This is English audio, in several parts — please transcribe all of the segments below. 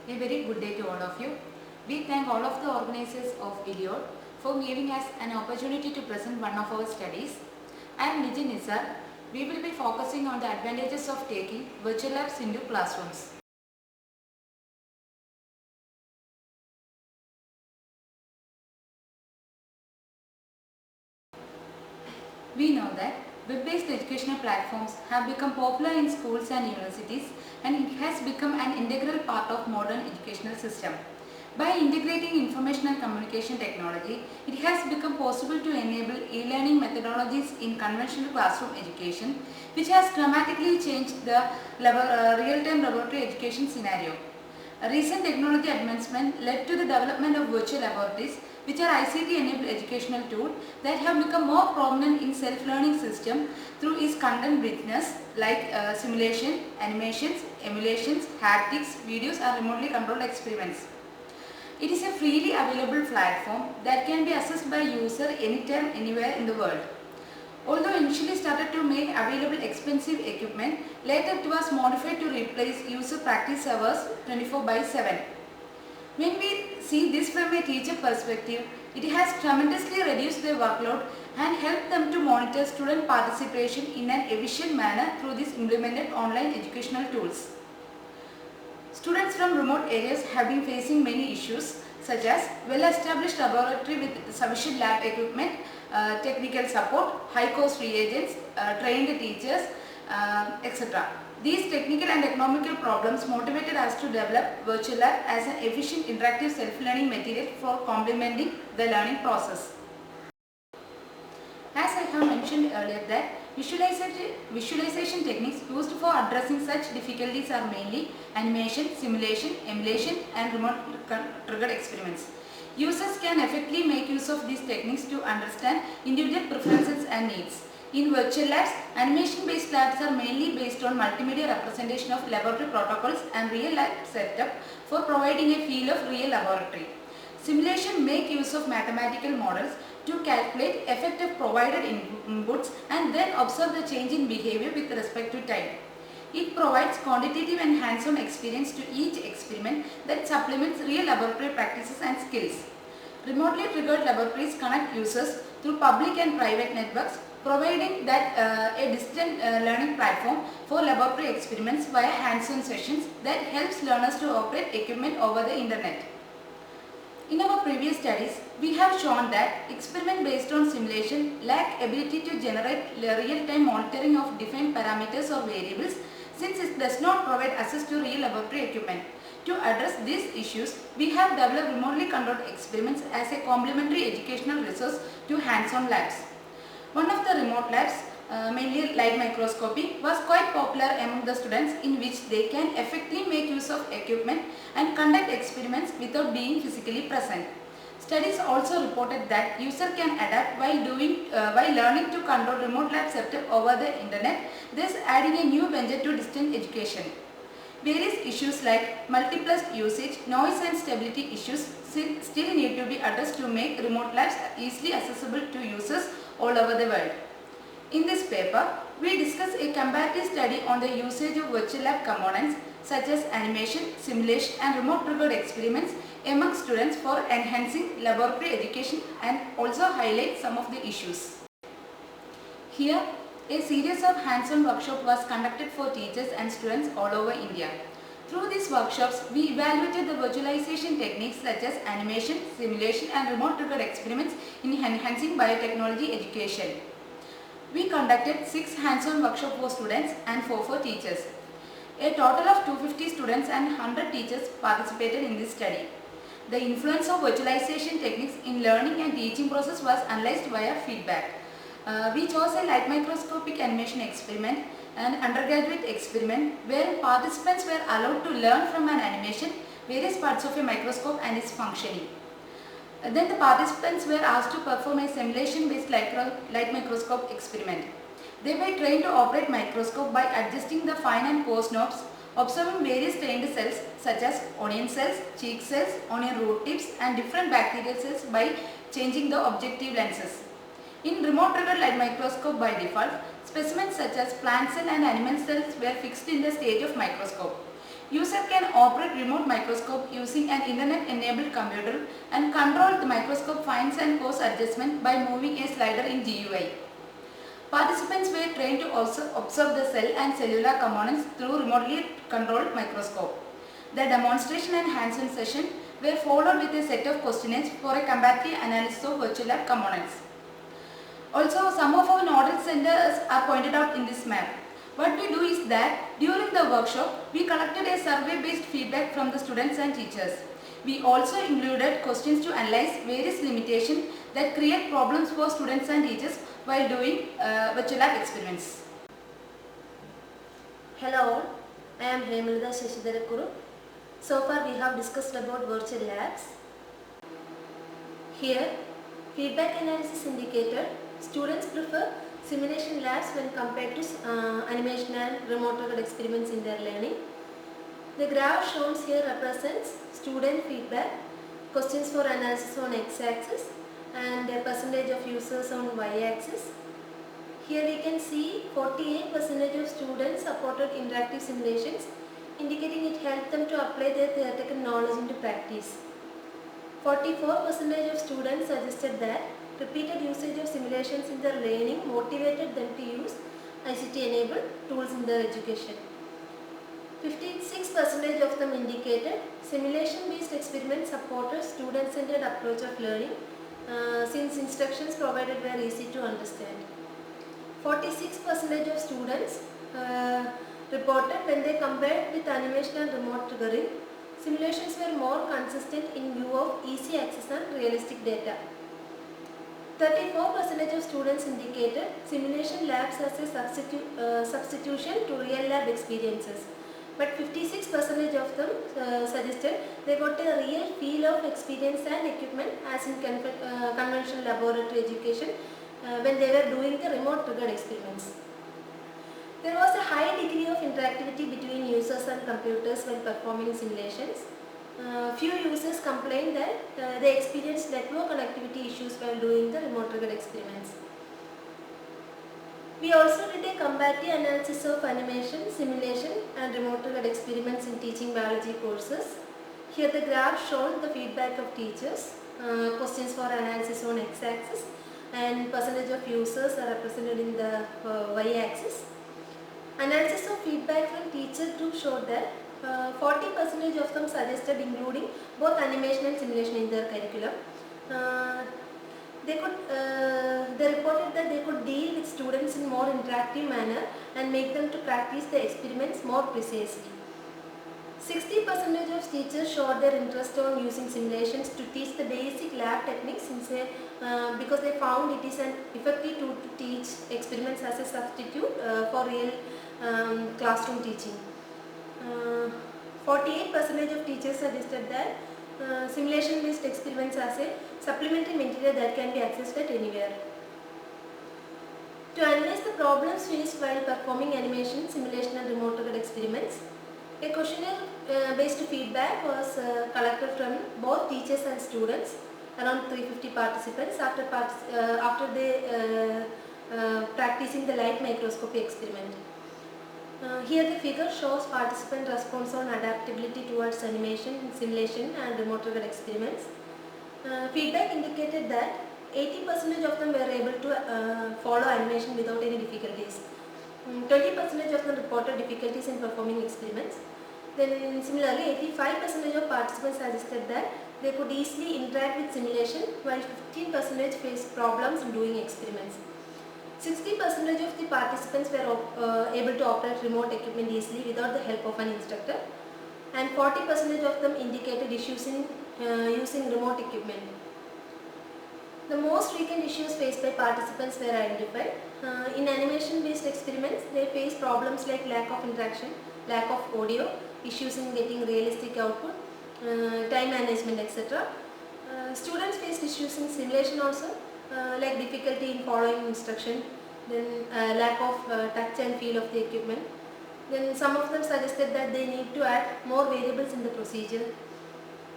A very good day to all of you. We thank all of the organizers of ILIOD for giving us an opportunity to present one of our studies. I am Nijin Nizar. We will be focusing on the advantages of taking virtual labs into classrooms. We know that web-based educational platforms have become popular in schools and universities, and it has become an integral part of modern educational system. By integrating information and communication technology, it has become possible to enable e-learning methodologies in conventional classroom education, which has dramatically changed the real-time laboratory education scenario. A recent technology advancement led to the development of virtual laboratories, which are ICT-enabled educational tools that have become more prominent in self-learning system through its content richness like simulation, animations, emulations, haptics, videos and remotely controlled experiments. It is a freely available platform that can be accessed by user anytime, anywhere in the world. Although initially started to make available expensive equipment, later it was modified to replace user practice hours 24/7. When we see this from a teacher perspective, it has tremendously reduced their workload and helped them to monitor student participation in an efficient manner through these implemented online educational tools. Students from remote areas have been facing many issues such as well-established laboratory with sufficient lab equipment, technical support, high-cost reagents, trained teachers, etc. These technical and economical problems motivated us to develop Virtual Lab as an efficient interactive self-learning material for complementing the learning process. As I have mentioned earlier that visualization techniques used for addressing such difficulties are mainly animation, simulation, emulation and remote triggered experiments. Users can effectively make use of these techniques to understand individual preferences and needs. In virtual labs, animation-based labs are mainly based on multimedia representation of laboratory protocols and real-life setup for providing a feel of real laboratory. Simulation make use of mathematical models to calculate effect of provided inputs and then observe the change in behavior with respect to time. It provides quantitative and hands-on experience to each experiment that supplements real laboratory practices and skills. Remotely triggered laboratories connect users through public and private networks, providing that a distant learning platform for laboratory experiments via hands-on sessions that helps learners to operate equipment over the internet. In our previous studies, we have shown that experiment based on simulation lack ability to generate real-time monitoring of defined parameters or variables since it does not provide access to real laboratory equipment. To address these issues, we have developed remotely controlled experiments as a complementary educational resource to hands-on labs. One of the remote labs, mainly light microscopy, was quite popular among the students in which they can effectively make use of equipment and conduct experiments without being physically present. Studies also reported that user can adapt while learning to control remote lab setup over the internet, thus adding a new venture to distance education. Various issues like multiplus usage, noise and stability issues still need to be addressed to make remote labs easily accessible to users all over the world. In this paper, we discuss a comparative study on the usage of virtual lab components such as animation, simulation and remote triggered experiments among students for enhancing laboratory education and also highlight some of the issues. Here, a series of hands-on workshops was conducted for teachers and students all over India. Through these workshops, we evaluated the visualization techniques such as animation, simulation and remote triggered experiments in enhancing biotechnology education. We conducted 6 hands-on workshops for students and 4 for teachers. A total of 250 students and 100 teachers participated in this study. The influence of visualization techniques in learning and teaching process was analyzed via feedback. We chose a light microscopic animation experiment, an undergraduate experiment where participants were allowed to learn from an animation various parts of a microscope and its functioning. Then the participants were asked to perform a simulation-based light microscope experiment. They were trained to operate microscope by adjusting the fine and coarse knobs, observing various trained cells such as onion cells, cheek cells, onion root tips and different bacterial cells by changing the objective lenses. In remote triggered light microscope by default, specimens such as plant cell and animal cells were fixed in the stage of microscope. User can operate remote microscope using an internet-enabled computer and control the microscope finds and coarse adjustment by moving a slider in GUI. Participants were trained to also observe the cell and cellular components through remotely controlled microscope. The demonstration and hands-on session were followed with a set of questionnaires for a comparative analysis of virtual lab components. Also, some of our knowledge centers are pointed out in this map. What we do is that during the workshop, we collected a survey-based feedback from the students and teachers. We also included questions to analyze various limitations that create problems for students and teachers while doing virtual lab experiments. Hello, I am Hemalida Shashidharakuru. So far we have discussed about virtual labs. Here, feedback analysis indicated students prefer simulation labs when compared to animation and remote target experiments in their learning. The graph shown here represents student feedback, questions for analysis on x-axis and the percentage of users on y-axis. Here we can see 48% of students supported interactive simulations, indicating it helped them to apply their theoretical knowledge into practice. 44% of students suggested that repeated usage of simulations in their learning motivated them to use ICT-enabled tools in their education. 56% of them indicated simulation-based experiments support a student-centered approach of learning since instructions provided were easy to understand. 46% of students reported when they compared with animation and remote triggering, simulations were more consistent in view of easy access and realistic data. 34% of students indicated simulation labs as a substitution to real lab experiences. But 56% of them suggested they got a real feel of experience and equipment as in conventional laboratory education when they were doing the remote triggered experiments. There was a high degree of interactivity between users and computers when performing simulations. Few users complained that they experienced network connectivity issues while doing the remote triggered experiments. We also did a comparative analysis of animation, simulation and remote triggered experiments in teaching biology courses. Here the graph shown the feedback of teachers, questions for analysis on x-axis and percentage of users are represented in the y-axis. Analysis of feedback from teacher group showed that 40% of them suggested including both animation and simulation in their curriculum. They reported that they could deal with students in more interactive manner and make them to practice the experiments more precisely. 60% of teachers showed their interest on using simulations to teach the basic lab techniques because they found it is an effective tool to teach experiments as a substitute for real classroom teaching. 48% of teachers suggested that simulation based experiments as a supplementary material that can be accessed at anywhere. To analyze the problems faced while performing animation, simulation and remote target experiments, a questionnaire based feedback was collected from both teachers and students, around 350 participants after they practicing the light microscopy experiment. Here the figure shows participant response on adaptability towards animation, simulation and remote triggered experiments. Feedback indicated that 80% of them were able to follow animation without any difficulties. 20% of them reported difficulties in performing experiments. Then similarly 85% of participants suggested that they could easily interact with simulation while 15% faced problems in doing experiments. 60% of the participants were able to operate remote equipment easily without the help of an instructor, and 40% of them indicated issues in using remote equipment. The most frequent issues faced by participants were identified. In animation based experiments, they faced problems like lack of interaction, lack of audio, issues in getting realistic output, time management, etc. Students faced issues in simulation also, like difficulty in following instruction, then lack of touch and feel of the equipment. Then some of them suggested that they need to add more variables in the procedure.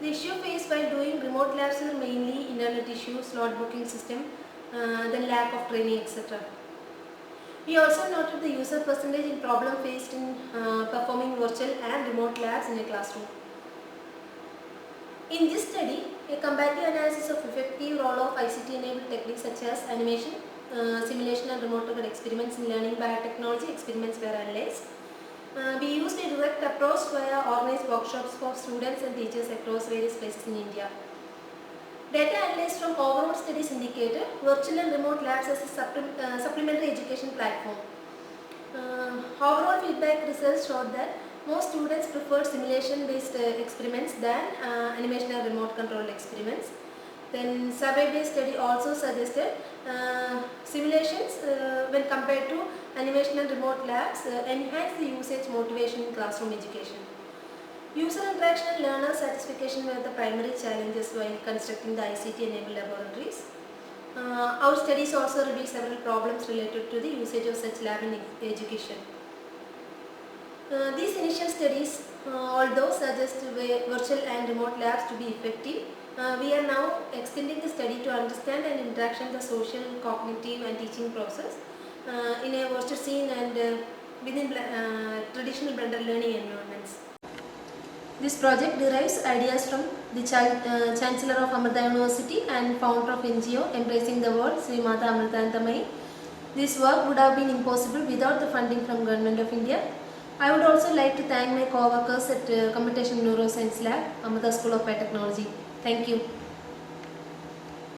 The issue faced while doing remote labs are mainly internet issues, slot booking system, then lack of training, etc. We also noted the user percentage in problem faced in performing virtual and remote labs in a classroom. In this study, a comparative analysis of effective role of ICT-enabled techniques such as animation, simulation and remote target experiments in learning biotechnology experiments were analyzed. We used a direct approach via organized workshops for students and teachers across various places in India. Data analyzed from overall studies indicated virtual and remote labs as a supplementary education platform. Overall feedback results showed that most students preferred simulation-based experiments than animation and remote controlled experiments. Then survey-based study also suggested simulations when compared to animation and remote labs enhance the usage motivation in classroom education. User interaction and learner satisfaction were the primary challenges while constructing the ICT-enabled laboratories. Our studies also revealed several problems related to the usage of such lab in education. These initial studies, although suggest virtual and remote labs to be effective, we are now extending the study to understand and interaction the social, cognitive and teaching process in a virtual scene and within traditional blended learning environments. This project derives ideas from the Chancellor of Amrita University and founder of NGO Embracing the World, Srimata Amritanandamayi. This work would have been impossible without the funding from Government of India. I would also like to thank my co-workers at Computational Neuroscience Lab, Amrita School of Biotechnology. Thank you.